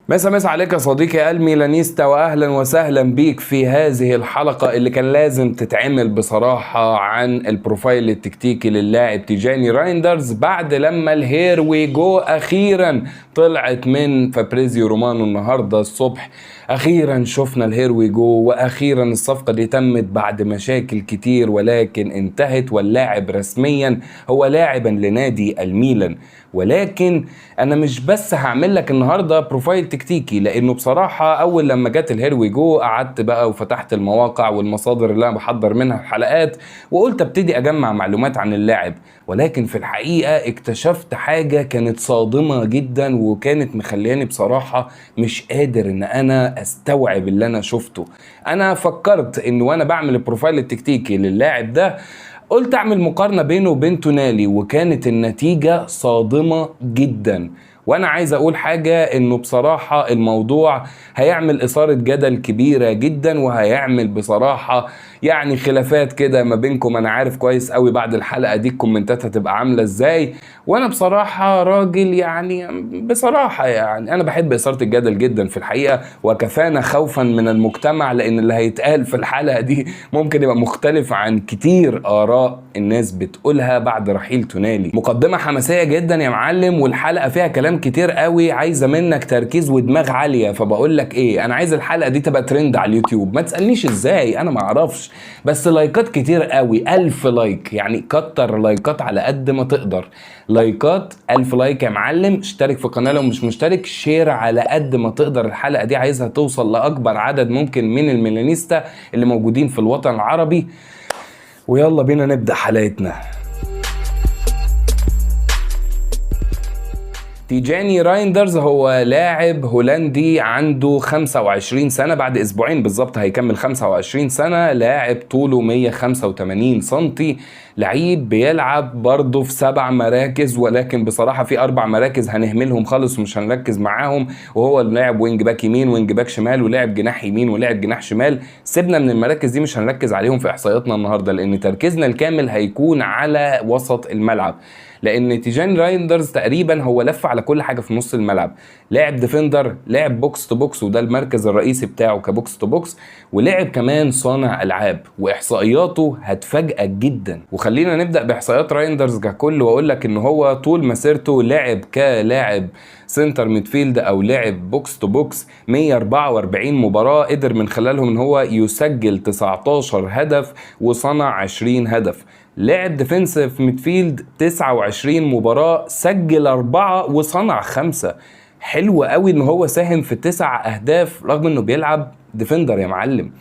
مسا عليك يا صديقي الميلانيستا، واهلا وسهلا بيك في هذه الحلقة اللي كان لازم تتعمل بصراحة عن البروفايل التكتيكي للاعب تيجاني رايندرز بعد لما الهير وي جو اخيرا طلعت من فابريزيو رومانو النهاردة الصبح. اخيرا شفنا الهير وي جو، واخيرا الصفقة دي تمت بعد مشاكل كتير ولكن انتهت، واللاعب رسميا هو لاعبا لنادي الميلان. ولكن انا مش بس هعمل لك النهارده بروفايل تكتيكي، لانه بصراحه اول لما جت الهير وي جو قعدت بقى وفتحت المواقع والمصادر اللي انا بحضر منها الحلقات، وقلت ابتدي اجمع معلومات عن اللاعب. ولكن في الحقيقه اكتشفت حاجه كانت صادمه جدا، وكانت مخلياني بصراحه مش قادر ان انا استوعب اللي انا شفته. انا فكرت ان وانا بعمل البروفايل التكتيكي للاعب ده قلت اعمل مقارنة بينه وبين تونالي، وكانت النتيجة صادمة جدا. وانا عايز اقول حاجة، انه بصراحة الموضوع هيعمل اثارة جدل كبيرة جدا، وهيعمل بصراحة يعني خلافات كده ما بينكم. انا عارف كويس قوي بعد الحلقة دي الكومنتات هتبقى عاملة ازاي، وانا بصراحة راجل يعني بصراحة يعني انا بحب اثارة الجدل جدا في الحقيقة، وكفانا خوفا من المجتمع، لان اللي هيتقال في الحلقة دي ممكن يبقى مختلف عن كتير اراء الناس بتقولها بعد رحيل تونالي. مقدمة حماسية جدا يا معلم، والحلقة فيها كلام كتير قوي عايزة منك تركيز ودماغ عالية. فبقول لك ايه، انا عايز الحلقة دي تبقى ترند على اليوتيوب. ما تسألنيش ازاي، انا ما اعرفش، بس لايكات كتير قوي، 1000 لايك، يعني كتر لايكات على قد ما تقدر. لايكات 1000 لايك يا معلم. اشترك في القناة لو مش مشترك، شير على قد ما تقدر. الحلقة دي عايزها توصل لأكبر عدد ممكن من الميلانيستا اللي موجودين في الوطن العربي. ويلا بينا نبدأ حلقتنا. تيجاني رايندرز هو لاعب هولندي عنده 25 سنة، بعد اسبوعين بالظبط هيكمل 25 سنة. لاعب طوله 185 سنتي، لعيب بيلعب برضه في 7 مراكز، ولكن بصراحة في 4 مراكز هنهملهم خالص ومش هنركز معاهم، وهو لاعب وينج باك يمين، وينج باك شمال، ولاعب جناح يمين، ولاعب جناح شمال. سيبنا من المراكز دي، مش هنركز عليهم في احصائياتنا النهاردة، لان تركيزنا الكامل هيكون على وسط الملعب. لان تيجاني رايندرز تقريبا هو لف على كل حاجه في نص الملعب. لاعب ديفندر، لاعب بوكس تو بوكس وده المركز الرئيسي بتاعه كبوكس تو بوكس، ولاعب كمان صانع العاب. واحصائياته هتفاجئك جدا. وخلينا نبدا باحصائيات رايندرز ككل، واقول لك ان هو طول مسيرته لعب كلاعب سنتر ميدفيلد او لاعب بوكس تو بوكس 144 مباراه، قدر من خلالهم ان هو يسجل 19 هدف وصنع 20 هدف. لعب ديفنسيف ميدفيلد 29 مباراة، سجل 4 وصنع 5. حلو قوي ان هو ساهم في 9 اهداف رغم انه بيلعب ديفندر يا معلم.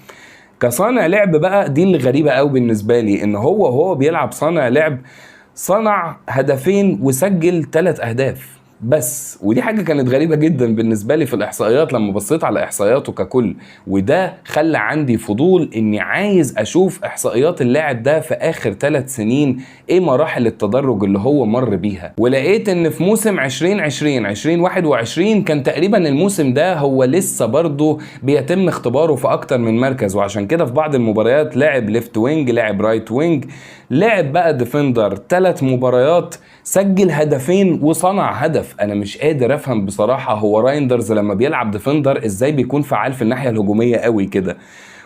كصانع لعب بقى دي اللي غريبة قوي بالنسبة لي، ان هو بيلعب صانع لعب صنع 2 هدفين وسجل 3 اهداف بس. ودي حاجة كانت غريبة جدا بالنسبة لي في الإحصائيات لما بصيت على إحصائياته ككل، وده خلى عندي فضول إني عايز أشوف إحصائيات اللاعب ده في آخر 3 سنين إيه مراحل التدرج اللي هو مر بيها. ولقيت إن في موسم 2020-2021 كان تقريبا الموسم ده هو لسه برضه بيتم اختباره في أكتر من مركز، وعشان كده في بعض المباريات لاعب ليفت وينج، لاعب رايت وينج، لاعب بقى ديفندر. 3 مباريات سجل 2 هدفين وصنع هدف. انا مش قادر افهم بصراحة هو رايندرز لما بيلعب ديفندر ازاي بيكون فعال في الناحية الهجومية قوي كده،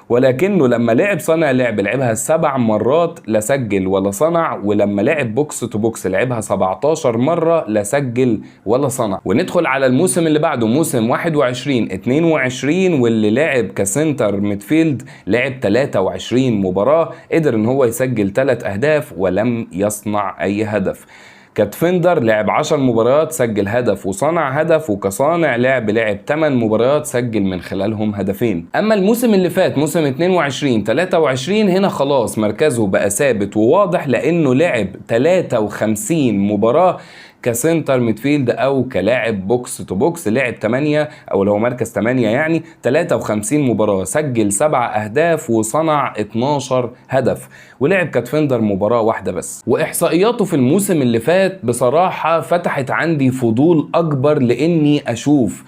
ولكنه لما لعب صانع لعب لعبها 7 مرات لا سجل ولا صنع، ولما لعب بوكس تو بوكس لعبها 17 مرة لا سجل ولا صنع. وندخل على الموسم اللي بعده، موسم 21-22، واللي لعب كسنتر ميدفيلد لعب 23 مباراة، قدر ان هو يسجل 3 اهداف ولم يصنع اي هدف. كدفندر لعب 10 مباريات، سجل هدف وصنع هدف، وكصانع لعب 8 مباريات سجل من خلالهم هدفين. اما الموسم اللي فات موسم 22-23 هنا خلاص مركزه بقى ثابت وواضح، لانه لعب 53 مباراة كسنتر ميدفيلد او كلاعب بوكس تو بوكس، لعب 8 او لو مركز 8 يعني 53 مباراة، سجل 7 اهداف وصنع 12 هدف، ولعب كدفندر مباراة واحدة بس. واحصائياته في الموسم اللي فات بصراحة فتحت عندي فضول اكبر لاني اشوف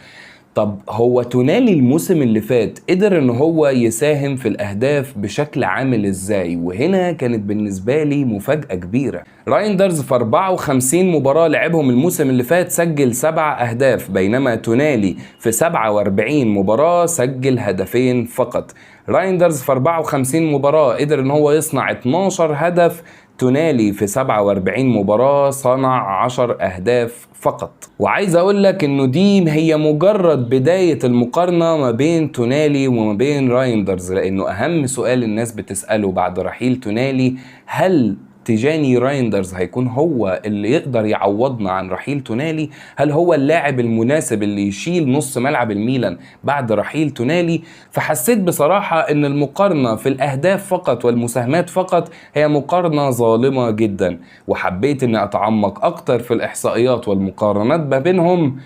طب هو تونالي الموسم اللي فات قدر ان هو يساهم في الاهداف بشكل عامل ازاي؟ وهنا كانت بالنسبة لي مفاجأة كبيرة. رايندرز في 54 مباراة لعبهم الموسم اللي فات سجل 7 اهداف، بينما تونالي في 47 مباراة سجل هدفين فقط. رايندرز في 54 مباراة قدر ان هو يصنع 12 هدف، تونالي في 47 مباراة صنع 10 أهداف فقط. وعايز أقول لك إنه دي هي مجرد بداية المقارنة ما بين تونالي وما بين رايندرز، لأنه أهم سؤال الناس بتسأله بعد رحيل تونالي، هل تيجاني رايندرز هيكون هو اللي يقدر يعوضنا عن رحيل تونالي؟ هل هو اللاعب المناسب اللي يشيل نص ملعب الميلان بعد رحيل تونالي؟ فحسيت بصراحة ان المقارنة في الاهداف فقط والمساهمات فقط هي مقارنة ظالمة جدا، وحبيت اني اتعمق اكتر في الاحصائيات والمقارنات ما بينهم،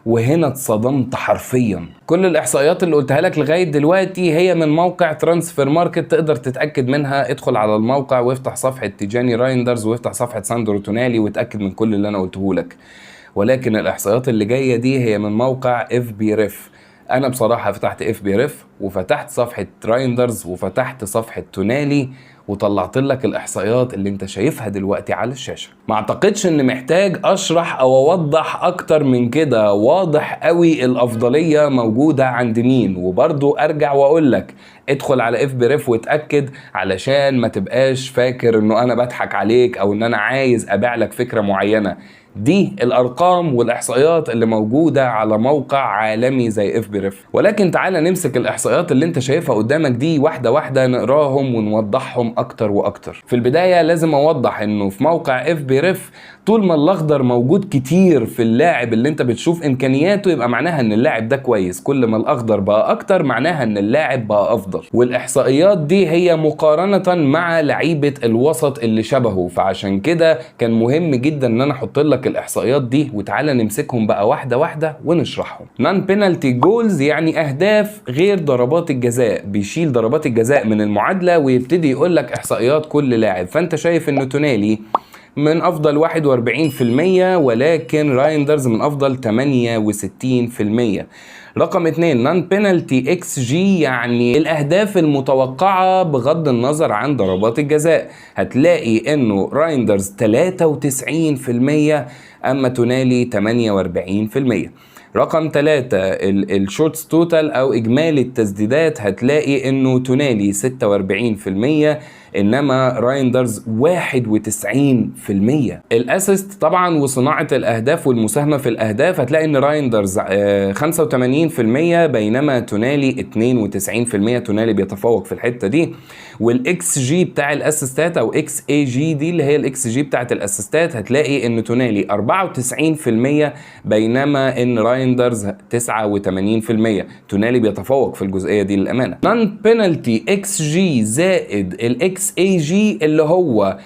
وهنا اتصدمت حرفيا. كل الاحصائيات اللي قلتها لك لغايه دلوقتي هي من موقع ترانسفير ماركت، تقدر تتاكد منها. ادخل على الموقع وافتح صفحه تيجاني رايندرز وافتح صفحه ساندرو تونالي وتاكد من كل اللي انا قلته لك. ولكن الاحصائيات اللي جايه دي هي من موقع اف بي ريف. انا بصراحه فتحت اف بي ريف وفتحت صفحه رايندرز وفتحت صفحه تونالي وطلعت لك الاحصائيات اللي انت شايفها دلوقتي على الشاشه. ما اعتقدش ان محتاج اشرح او اوضح اكتر من كده، واضح قوي الافضليه موجوده عند مين. وبرضو ارجع واقول لك ادخل على اف بي ريف واتاكد، علشان ما تبقاش فاكر انه انا بضحك عليك او ان انا عايز ابيع لك فكره معينه. دي الارقام والاحصائيات اللي موجوده على موقع عالمي زي اف بي ريف. ولكن تعالى نمسك الاحصائيات اللي انت شايفها قدامك دي واحده واحده، نقراهم ونوضحهم اكتر واكتر. في البدايه لازم اوضح انه في موقع اف بي ريف طول ما الاخضر موجود كتير في اللاعب اللي انت بتشوف امكانياته يبقى معناها ان اللاعب ده كويس، كل ما الاخضر بقى اكتر معناها ان اللاعب بقى افضل. والاحصائيات دي هي مقارنه مع لعيبه الوسط اللي شبهه، فعشان كده كان مهم جدا ان انا احط لك الاحصائيات دي. وتعالى نمسكهم بقى واحده واحده ونشرحهم. نون بينالتي جولز يعني اهداف غير ضربات الجزاء، بيشيل ضربات الجزاء من المعادله ويبتدي يقول لك احصائيات كل لاعب. فانت شايف انه تونالي من افضل 41%، ولكن رايندرز من افضل 68%. رقم 2 نون بينالتي اكس جي يعني الاهداف المتوقعه بغض النظر عن ضربات الجزاء، هتلاقي انه رايندرز 93% اما تونالي 48%. رقم 3 الشوتس توتال او اجمالي التسديدات، هتلاقي انه تونالي 46% انما رايندرز 91%. الاسيست طبعا وصناعه الاهداف والمساهمه في الاهداف، هتلاقي ان رايندرز 85% بينما تونالي 92%. تونالي بيتفوق في الحته دي. والاكس جي بتاع الاسيستات او اكس اي جي دي اللي هي الاكس جي بتاعت الاسيستات، هتلاقي ان تونالي 94% بينما ان رايندرز 89%. تونالي بيتفوق في الجزئيه دي للامانه. نون بينالتي اكس جي زائد الاكس اي جي اللي هو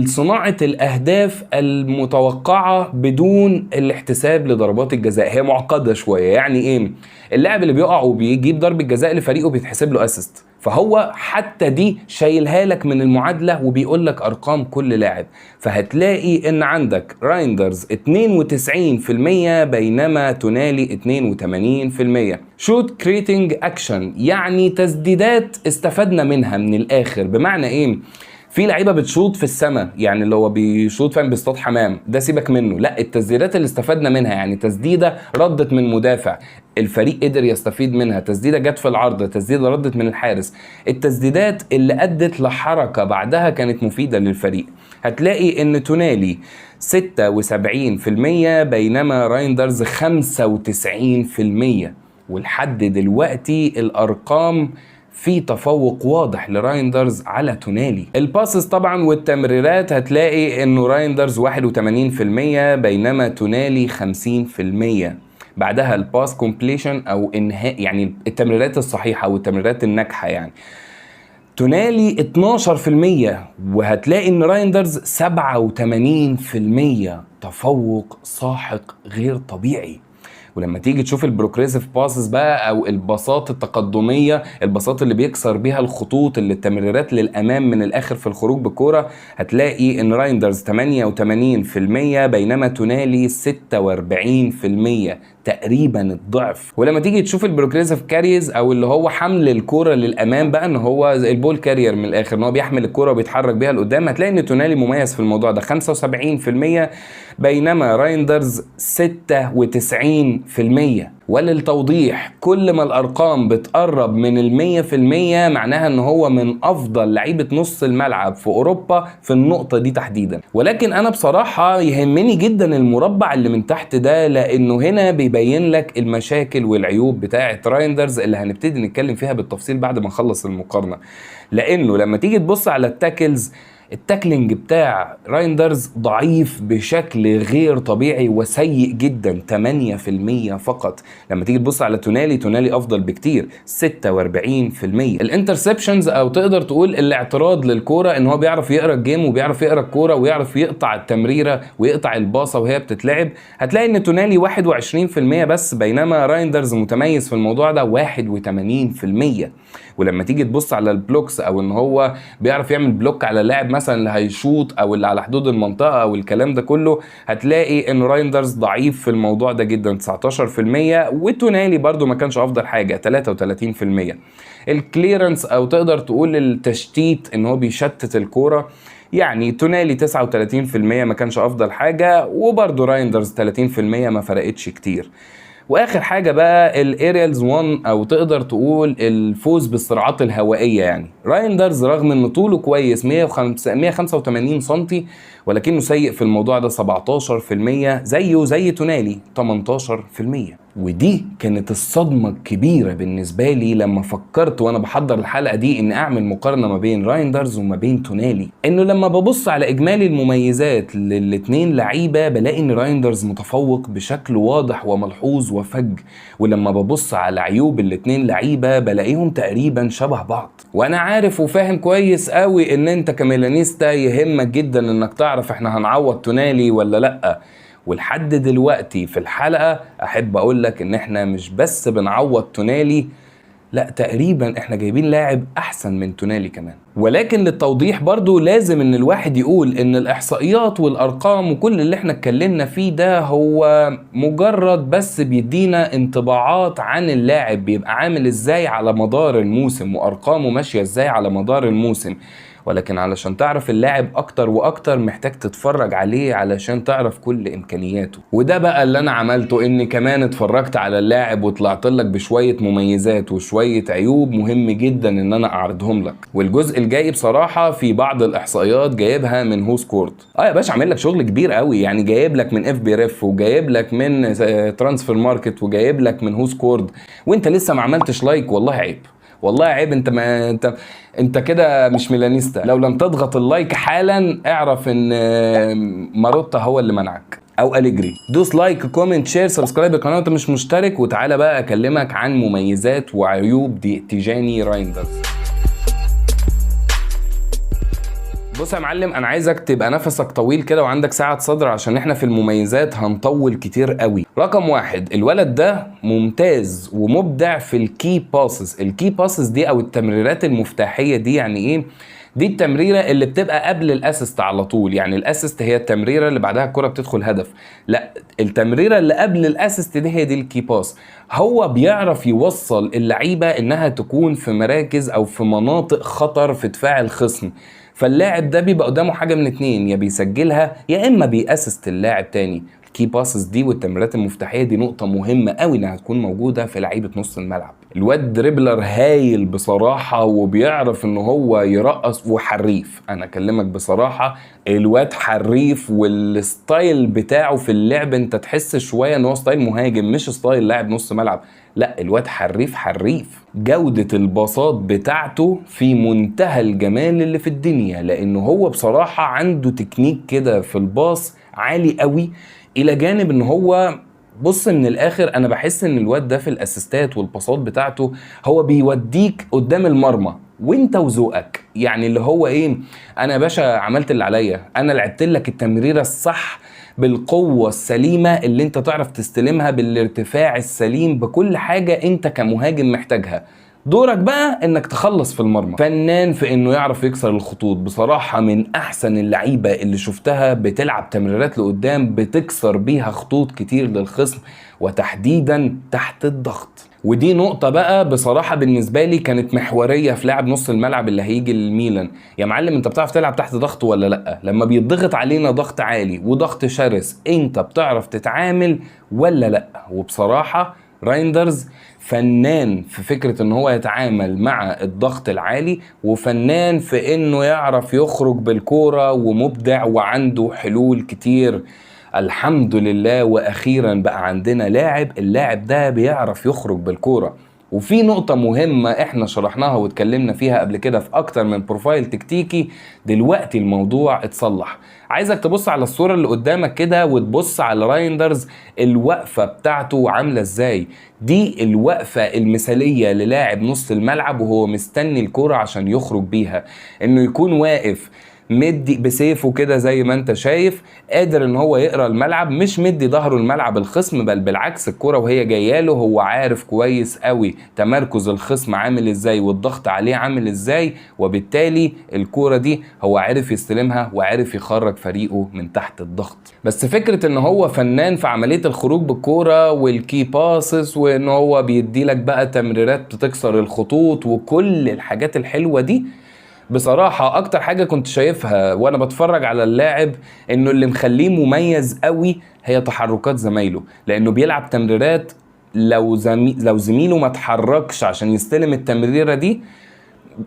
صناعة الأهداف المتوقعة بدون الاحتساب لضربات الجزاء. هي معقدة شوية. يعني إيه؟ اللاعب اللي بيقع وبيجيب ضربة جزاء لفريقه بيتحسب له أسيست، فهو حتى دي شايلها لك من المعادلة وبيقول لك أرقام كل لاعب. فهتلاقي إن عندك رايندرز 92% بينما تونالي 82%. شوت كريتنج أكشن يعني تسديدات استفدنا منها من الآخر. بمعنى إيه؟ في لعيبه بتشوط في السماء، يعني اللي هو بيشوط فاهم بيصطاد حمام، ده سيبك منه. لا، التسديدات اللي استفدنا منها يعني تسديده ردت من مدافع الفريق قدر يستفيد منها، تسديده جت في العرض، تسديده ردت من الحارس، التسديدات اللي ادت لحركه بعدها كانت مفيده للفريق. هتلاقي ان تونالي 76% بينما رايندرز 95%. ولحد دلوقتي الارقام في تفوق واضح لرايندرز على تونالي. الباسز طبعا والتمريرات، هتلاقي انه رايندرز 81% بينما تونالي 50%. بعدها الباس كومبليشن او انهاء يعني التمريرات الصحيحه والتمريرات الناجحه، يعني تونالي 12% وهتلاقي ان رايندرز 87%. تفوق ساحق غير طبيعي. ولما تيجي تشوف البروجريسيف باسز بقى او الباصات التقدميه، الباصات اللي بيكسر بيها الخطوط، اللي التمريرات للامام من الاخر في الخروج بالكوره، هتلاقي ان رايندرز 88% بينما تونالي 46%. تقريبا الضعف. ولما تيجي تشوف البروجريسيف كاريز او اللي هو حمل الكوره للامام بقى، ان هو زي البول كارير من الاخر، ان هو بيحمل الكوره وبيتحرك بيها لقدام، هتلاقي ان تونالي مميز في الموضوع ده 75%، بينما رايندرز 96%. وللتوضيح، كل ما الارقام بتقرب من 100% معناها ان هو من افضل لعيبه نص الملعب في اوروبا في النقطه دي تحديدا. ولكن انا بصراحه يهمني جدا المربع اللي من تحت ده، لانه هنا بيبين لك المشاكل والعيوب بتاعه رايندرز اللي هنبتدي نتكلم فيها بالتفصيل بعد ما نخلص المقارنه. لانه لما تيجي تبص على التاكلز، التاكلينج بتاع رايندرز ضعيف بشكل غير طبيعي وسيء جدا، 8% فقط. لما تيجي تبص على تونالي افضل بكتير، 46%. الانترسبشنز او تقدر تقول الاعتراض للكوره، ان هو بيعرف يقرا الجيم وبيعرف يقرا الكوره ويعرف يقطع التمريره ويقطع الباصه وهي بتتلعب، هتلاقي ان تونالي 21% بس، بينما رايندرز متميز في الموضوع ده 81%. ولما تيجي تبص على البلوكس، او ان هو بيعرف يعمل بلوك على اللاعب مثلا اللي هيشوط او اللي على حدود المنطقه او الكلام ده كله، هتلاقي ان رايندرز ضعيف في الموضوع ده جدا 19%، وتونالي برضو ما كانش افضل حاجه 33%. الكليرنس او تقدر تقول التشتيت، ان هو بيشتت الكوره، يعني تونالي 39% ما كانش افضل حاجه، وبرضو رايندرز 30% ما فرقتش كتير. واخر حاجه بقى الايريالز 1، او تقدر تقول الفوز بالصراعات الهوائيه. يعني رايندرز رغم ان طوله كويس 185 سم، ولكنه سيء في الموضوع ده 17%، زيه زي تونالي 18%. ودي كانت الصدمة الكبيرة بالنسبة لي لما فكرت وانا بحضر الحلقة دي ان اعمل مقارنة ما بين رايندرز وما بين تونالي، انه لما ببص على اجمالي المميزات للاتنين لعيبة بلاقي ان رايندرز متفوق بشكل واضح وملحوظ وفج، ولما ببص على عيوب الاتنين لعيبة بلاقيهم تقريبا شبه بعض. وانا عارف وفاهم كويس قوي ان انت كميلانيستا يهمك جدا انك تعرف احنا هنعوض تونالي ولا لأ، ولحد دلوقتي في الحلقة احب اقولك ان احنا مش بس بنعوض تونالي، لا تقريبا احنا جايبين لاعب احسن من تونالي كمان. ولكن للتوضيح برضو لازم ان الواحد يقول ان الاحصائيات والارقام وكل اللي احنا اتكلمنا فيه ده هو مجرد بس بيدينا انطباعات عن اللاعب بيبقى عامل ازاي على مدار الموسم وارقامه ماشية ازاي على مدار الموسم. ولكن علشان تعرف اللاعب اكتر واكتر محتاج تتفرج عليه علشان تعرف كل امكانياته. وده بقى اللي انا عملته، اني كمان اتفرجت على اللاعب وطلعت لك بشوية مميزات وشوية عيوب مهم جدا ان انا اعرضهم لك. والجزء الجاي بصراحة في بعض الاحصائيات جايبها من هو سكورد. يا باشا عامل لك شغل كبير قوي، يعني جايب لك من اف بي ريف وجايب لك من ترانسفير ماركت وجايب لك من هو سكورد، وانت لسه ما عملتش لايك. والله عيب، والله عيب. انت كده مش ميلانيستا. لو لم تضغط اللايك حالا اعرف ان ماروتا هو اللي منعك او أليجري. دوس لايك، كومنت، شير، سبسكرايب القناه وانت مش مشترك، وتعالى بقى اكلمك عن مميزات وعيوب تيجاني رايندرز. بص يا معلم، انا عايزك تبقى نفسك طويل كده وعندك سعة صدر، عشان احنا في المميزات هنطول كتير قوي. رقم 1، الولد ده ممتاز ومبدع في الكي باسز. الكي باسز دي او التمريرات المفتاحية دي يعني ايه؟ دي التمريرة اللي بتبقى قبل الاسيست على طول. يعني الاسيست هي التمريرة اللي بعدها الكرة بتدخل هدف، لا التمريرة اللي قبل الاسيست دي هي دي الكي باس. هو بيعرف يوصل اللعيبة انها تكون في مراكز او في مناطق خطر في دفاع الخصم، فاللاعب ده بيبقى قدامه حاجه من اتنين، يا بيسجلها يا اما بيأسست اللاعب تاني. الكي باسز دي والتمريرات المفتاحيه دي نقطه مهمه قوي انها تكون موجوده في لعيبه نص الملعب. الواد دريبلر هايل بصراحه، وبيعرف ان هو يرقص وحريف. انا اكلمك بصراحه الواد حريف، والستايل بتاعه في اللعب انت تحس شويه ان هو ستايل مهاجم مش ستايل لاعب نص ملعب. لا الواد حريف. جودة الباصات بتاعته في منتهى الجمال اللي في الدنيا، لانه هو بصراحة عنده تكنيك كده في الباص عالي قوي، الى جانب ان هو بص من الاخر انا بحس ان الواد ده في الاسيستات والباصات بتاعته هو بيوديك قدام المرمى وانت وذوقك. يعني اللي هو ايه، انا يا باشا عملت اللي عليا، انا لعبت لك التمريرة الصح بالقوة السليمة اللي انت تعرف تستلمها بالارتفاع السليم بكل حاجة انت كمهاجم محتاجها. دورك بقى انك تخلص في المرمى. فنان في انه يعرف يكسر الخطوط، بصراحة من احسن اللعيبة اللي شفتها بتلعب تمريرات لقدام بتكسر بيها خطوط كتير للخصم، وتحديدا تحت الضغط. ودي نقطة بقى بصراحة بالنسبة لي كانت محورية في لاعب نص الملعب اللي هيجي للميلان. يا معلم انت بتعرف تلعب تحت ضغط ولا لا؟ لما بيتضغط علينا ضغط عالي وضغط شرس انت بتعرف تتعامل ولا لا؟ وبصراحة رايندرز فنان في فكرة ان هو يتعامل مع الضغط العالي، وفنان في انه يعرف يخرج بالكورة، ومبدع وعنده حلول كتير. الحمد لله واخيرا بقى عندنا اللاعب ده بيعرف يخرج بالكورة. وفي نقطة مهمة احنا شرحناها واتكلمنا فيها قبل كده في اكتر من بروفايل تكتيكي، دلوقتي الموضوع اتصلح. عايزك تبص على الصورة اللي قدامك كده وتبص على رايندرز الوقفة بتاعته عاملة ازاي. دي الوقفة المثالية للاعب نص الملعب وهو مستني الكورة عشان يخرج بيها، انه يكون واقف مدي بسيفه كده زي ما انت شايف، قادر ان هو يقرا الملعب، مش مدي ظهره الملعب الخصم، بل بالعكس الكرة وهي جايه له هو عارف كويس قوي تمركز الخصم عامل ازاي والضغط عليه عامل ازاي، وبالتالي الكرة دي هو عارف يستلمها وعارف يخرج فريقه من تحت الضغط. بس فكرة ان هو فنان في عملية الخروج بالكرة والكي باسس، وان هو بيدي لك بقى تمريرات بتكسر الخطوط وكل الحاجات الحلوة دي، بصراحة اكتر حاجة كنت شايفها وانا بتفرج على اللاعب انه اللي مخليه مميز قوي هي تحركات زمايله، لانه بيلعب تمريرات لو زميله ما تحركش عشان يستلم التمريرة دي،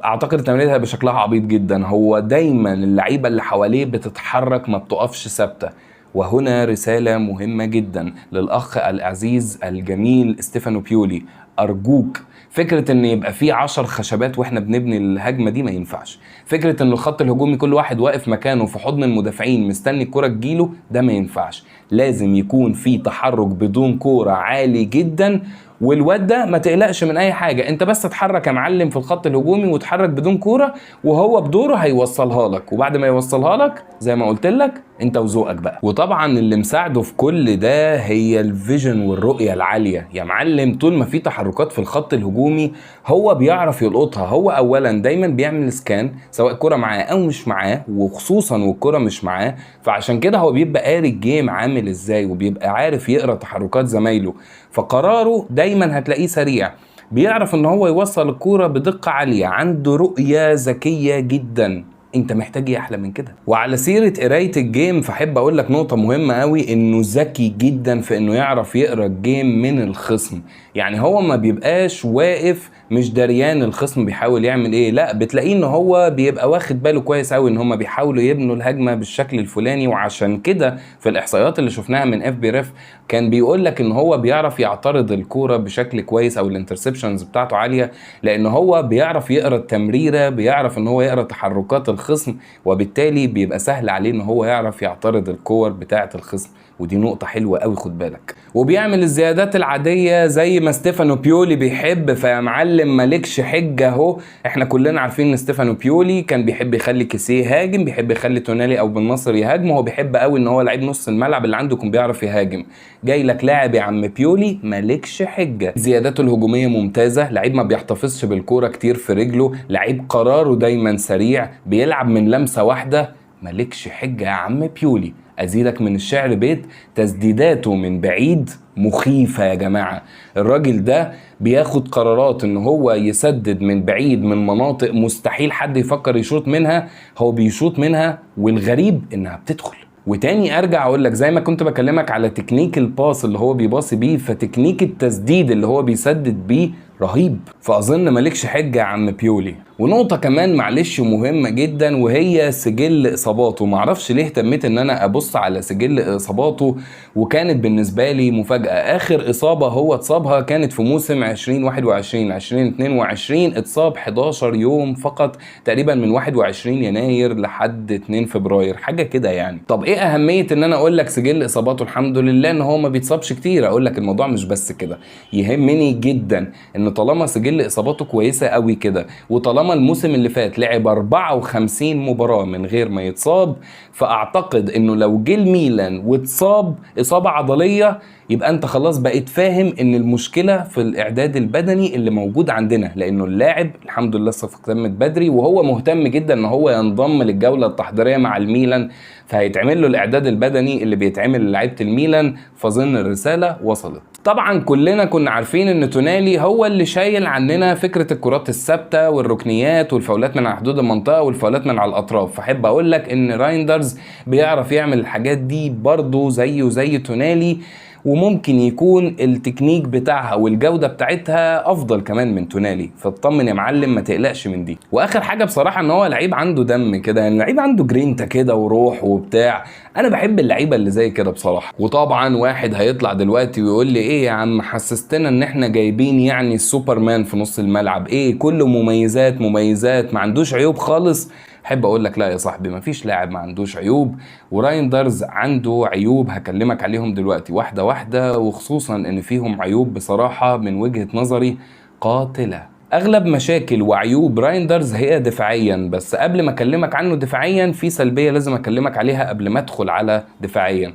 اعتقد التمريرة بشكلها عبيط جدا. هو دايما اللعيبة اللي حواليه بتتحرك ما بتقفش ثابتة. وهنا رسالة مهمة جدا للأخ العزيز الجميل ستيفانو بيولي، أرجوك فكرة ان يبقى في 10 خشبات واحنا بنبني الهجمة دي ما ينفعش. فكرة ان الخط الهجومي كل واحد واقف مكانه في حضن المدافعين مستني الكرة تجيله، ده ما ينفعش. لازم يكون في تحرك بدون كورة عالي جدا، والواد ده ما تقلقش من اي حاجة، انت بس اتحرك يا معلم في الخط الهجومي وتحرك بدون كورة، وهو بدوره هيوصلها لك، وبعد ما يوصلها لك زي ما قلت لك انت وذوقك بقى. وطبعا اللي مساعده في كل ده هي الفيجن والرؤية العالية. يا معلم طول ما في تحركات في الخط الهجومي هو بيعرف يلقطها. هو اولا دايما بيعمل سكان سواء الكرة معاه او مش معاه، وخصوصا والكرة مش معاه، فعشان كده هو بيبقى قاري الجيم عامل ازاي، وبيبقى عارف يقرا تحركات زمايله، فقراره دايما هتلاقيه سريع، بيعرف ان هو يوصل الكورة بدقة عالية، عنده رؤية ذكية جدا. انت محتاج ايه احلى من كده؟ وعلى سيرة قراية الجيم فحب اقول لك نقطة مهمة قوي، انه ذكي جدا في انه يعرف يقرا الجيم من الخصم. يعني هو ما بيبقاش واقف مش دريان الخصم بيحاول يعمل ايه، لا بتلاقيه ان هو بيبقى واخد باله كويس قوي ان هم بيحاولوا يبنوا الهجمة بالشكل الفلاني. وعشان كده في الاحصائيات اللي شفناها من اف بي ريف كان بيقول لك ان هو بيعرف يعترض الكورة بشكل كويس، او الانترسبشنز بتاعته عالية، لان هو بيعرف يقرا التمريرة، بيعرف ان هو يقرا تحركات الخصم، وبالتالي بيبقى سهل عليه ان هو يعرف يعترض الكور بتاعة الخصم. ودي نقطة حلوة قوي خد بالك. وبيعمل الزيادات العادية زي ما ستيفانو بيولي بيحب. فيا معلم مالكش حجة اهو، احنا كلنا عارفين ان ستيفانو بيولي كان بيحب يخلي كيسيه هاجم، بيحب يخلي تونالي او بن نصر يهاجم، هو بيحب قوي ان هو لعيب نص الملعب اللي عنده يكون بيعرف يهاجم. جاي لك لاعب يا عم بيولي مالكش حجة، زياداته الهجومية ممتازة، لعيب ما بيحتفظش بالكورة كتير في رجله، لعيب قراره دايما سريع، بيلعب من لمسة واحدة، مالكش حجة يا عم بيولي. أزيدك من الشعر بيت، تسديداته من بعيد مخيفة يا جماعة. الراجل ده بياخد قرارات ان هو يسدد من بعيد من مناطق مستحيل حد يفكر يشوط منها، هو بيشوط منها، والغريب انها بتدخل. وتاني ارجع اقول لك زي ما كنت بكلمك على تكنيك الباس اللي هو بيباصي بيه، فتكنيك التسديد اللي هو بيسدد بيه رهيب. فاظن مالكش حجة يا عم بيولي. ونقطة كمان معلش مهمة جدا وهي سجل اصاباته. معرفش ليه اهتميت ان انا ابص على سجل اصاباته، وكانت بالنسبة لي مفاجأة. اخر اصابة هو اتصابها كانت في موسم 2021 2022، اتصاب 11 يوم فقط تقريبا من 21 يناير لحد 2 فبراير حاجة كده يعني. طب ايه اهمية ان انا اقول لك سجل اصاباته؟ الحمد لله ان هو ما بيتصابش كتير. اقول لك الموضوع مش بس كده، يهمني جدا ان طالما سجل اصاباته كويسة قوي كده، وطالما طالما الموسم اللي فات لعب 54 مباراة من غير ما يتصاب، فاعتقد انه لو جه الميلان واتصاب اصابة عضلية يبقى انت خلاص بقيت فاهم ان المشكلة في الاعداد البدني اللي موجود عندنا، لانه اللاعب الحمد لله الصفقة تمت بدري وهو مهتم جدا ان هو ينضم للجولة التحضيرية مع الميلان، فهيتعمل له الاعداد البدني اللي بيتعمل للاعيبة الميلان، فظن الرسالة وصلت. طبعا كلنا كنا عارفين ان تونالي هو اللي شايل عننا فكرة الكرات الثابتة والركنيات والفاولات من على حدود المنطقة والفاولات من على الاطراف، فاحب اقول لك ان رايندرز بيعرف يعمل الحاجات دي برضه زيه زي تونالي، وممكن يكون التكنيك بتاعها والجودة بتاعتها افضل كمان من تونالي، فاطمن يا معلم ما تقلقش من دي. واخر حاجة بصراحة ان هو لعيب عنده دم كده، يعني لعيب عنده جرينتا كده وروح وبتاع، انا بحب اللعيبة اللي زي كده بصراحة. وطبعا واحد هيطلع دلوقتي ويقول لي ايه يا عم حسستنا ان احنا جايبين يعني السوبرمان في نص الملعب، ايه كله مميزات مميزات ما عندوش عيوب خالص. احب اقول لك لا يا صاحبي، مفيش لاعب ما عندوش عيوب، ورايندرز عنده عيوب هكلمك عليهم دلوقتي واحده واحده، وخصوصا ان فيهم عيوب بصراحه من وجهه نظري قاتله. اغلب مشاكل وعيوب رايندرز هي دفاعيا، بس قبل ما اكلمك عنه دفاعيا في سلبيه لازم اكلمك عليها قبل ما ادخل على دفاعيا.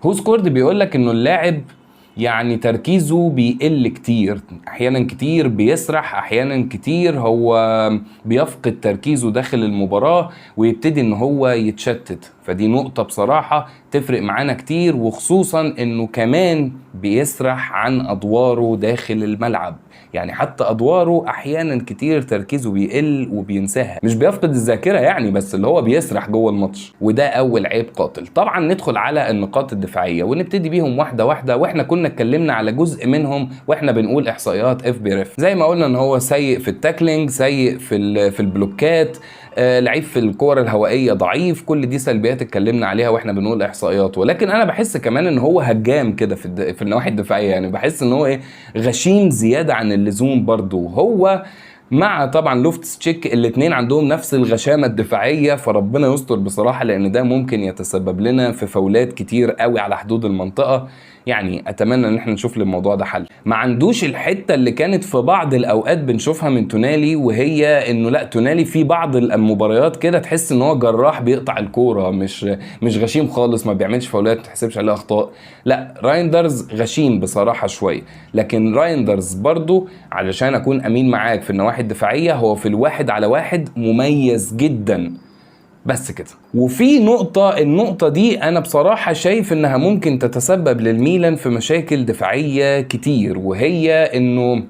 هو سكورد بيقول لك انه اللاعب يعني تركيزه بيقل كتير، احيانا كتير بيسرح، احيانا كتير هو بيفقد تركيزه داخل المباراة ويبتدي ان هو يتشتت، فدي نقطة بصراحة تفرق معانا كتير، وخصوصا انه كمان بيسرح عن ادواره داخل الملعب، يعني حتى ادواره احيانا كتير تركيزه بيقل وبينساها، مش بيفقد الذاكرة يعني، بس اللي هو بيسرح جوه الماتش، وده اول عيب قاتل. طبعا ندخل على النقاط الدفاعية ونبتدي بيهم واحدة واحدة، واحنا كنا اتكلمنا على جزء منهم واحنا بنقول احصائيات اف بي ريف، زي ما قلنا ان هو سيء في التاكلينج، سيء في البلوكات، لعيب في الكور الهوائيه ضعيف، كل دي سلبيات اتكلمنا عليها واحنا بنقول احصائيات. ولكن انا بحس كمان ان هو هجام كده في النواحي الدفاعيه، يعني بحس ان هو ايه غشيم زياده عن اللزوم برضو، هو مع طبعا لوفتس تشيك الاثنين عندهم نفس الغشامه الدفاعيه، فربنا يستر بصراحه، لان ده ممكن يتسبب لنا في فاولات كتير قوي على حدود المنطقه، يعني اتمنى ان احنا نشوف للموضوع ده حل. ما عندوش الحته اللي كانت في بعض الاوقات بنشوفها من تونالي، وهي انه لا تونالي في بعض المباريات كده تحس ان هو جراح بيقطع الكوره، مش غشيم خالص، ما بيعملش فاولات ما تحسبش عليها اخطاء، لا رايندرز غشيم بصراحه شويه. لكن رايندرز برضو علشان اكون امين معاك في النواحي الدفاعيه، هو في الواحد على واحد مميز جدا، بس كده. وفي النقطة دي أنا بصراحة شايف إنها ممكن تتسبب للميلان في مشاكل دفاعية كتير، وهي إنه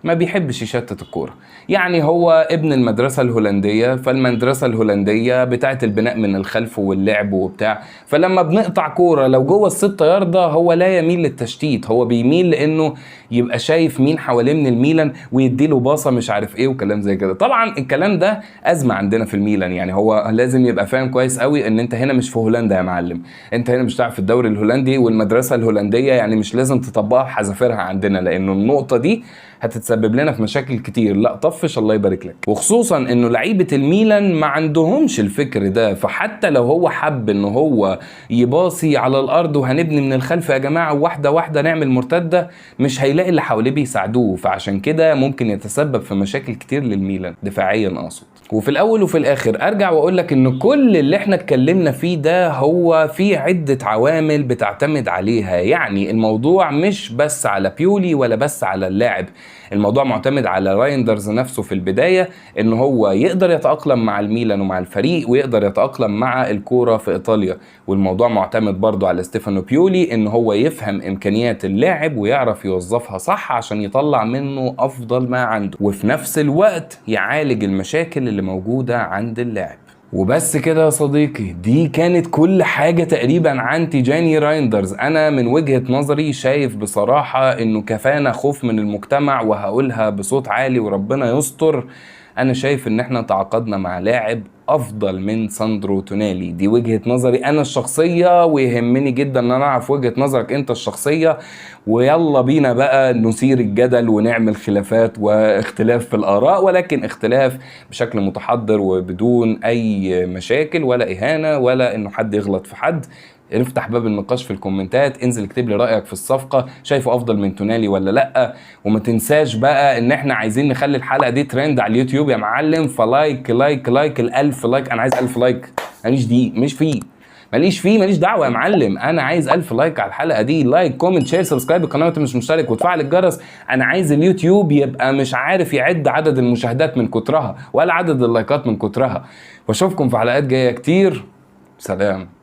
ما بيحبش يشتت الكورة. يعني هو ابن المدرسة الهولندية، فالمدرسة الهولندية بتاعت البناء من الخلف واللعب وبتاع، فلما بنقطع كورة لو جوه ال6 ياردة هو لا يميل للتشتيت، هو بيميل لانه يبقى شايف مين حواليه من الميلان ويديله باصة مش عارف ايه وكلام زي كده. طبعا الكلام ده أزمة عندنا في الميلان، يعني هو لازم يبقى فاهم كويس قوي ان انت هنا مش في هولندا يا معلم، انت هنا مش بتلعب في الدوري الهولندي، والمدرسة الهولندية يعني مش لازم تطبقها بحذافيرها عندنا، لانه النقطة دي هتتسبب لنا في مشاكل كتير، لا طفش الله يبارك لك. وخصوصا انه لعيبه الميلان ما عندهمش الفكر ده، فحتى لو هو حب ان هو يباصي على الارض وهنبني من الخلف يا جماعه واحده واحده نعمل مرتده، مش هيلاقي اللي حواليه بيساعدوه، فعشان كده ممكن يتسبب في مشاكل كتير للميلان دفاعيا اقصد. وفي الاول وفي الاخر ارجع واقول لك ان كل اللي احنا اتكلمنا فيه ده هو في عده عوامل بتعتمد عليها، يعني الموضوع مش بس على بيولي ولا بس على اللاعب، الموضوع معتمد على رايندرز نفسه في البداية، ان هو يقدر يتأقلم مع الميلان ومع الفريق ويقدر يتأقلم مع الكورة في ايطاليا، والموضوع معتمد برضو على ستيفانو بيولي ان هو يفهم امكانيات اللاعب ويعرف يوظفها صح عشان يطلع منه افضل ما عنده، وفي نفس الوقت يعالج المشاكل اللي موجودة عند اللاعب. وبس كده يا صديقي، دي كانت كل حاجة تقريبا عن تيجاني رايندرز. انا من وجهة نظري شايف بصراحة انه كفانا خوف من المجتمع، وهقولها بصوت عالي وربنا يستر، انا شايف ان احنا تعاقدنا مع لاعب افضل من ساندرو تونالي، دي وجهة نظري انا الشخصية، ويهمني جدا ان انا اعرف وجهة نظرك انت الشخصية، ويلا بينا بقى نثير الجدل ونعمل خلافات واختلاف في الاراء، ولكن اختلاف بشكل متحضر وبدون اي مشاكل ولا اهانة ولا انه حد يغلط في حد، افتح باب النقاش في الكومنتات، انزل اكتب لي رايك في الصفقه، شايفه افضل من تونالي ولا لا. وما تنساش بقى ان احنا عايزين نخلي الحلقه دي ترند على اليوتيوب يا معلم، فلايك لايك لايك ال1000 لايك. انا عايز 1000 لايك، ماليش دعوه يا معلم، انا عايز 1000 لايك على الحلقه دي. لايك كومنت شير سبسكرايب القناه وانت مش مشترك، وتفعل الجرس. انا عايز اليوتيوب يبقى مش عارف يعد عدد المشاهدات من كترها ولا عدد اللايكات من كترها. واشوفكم في حلقات جايه كتير. سلام.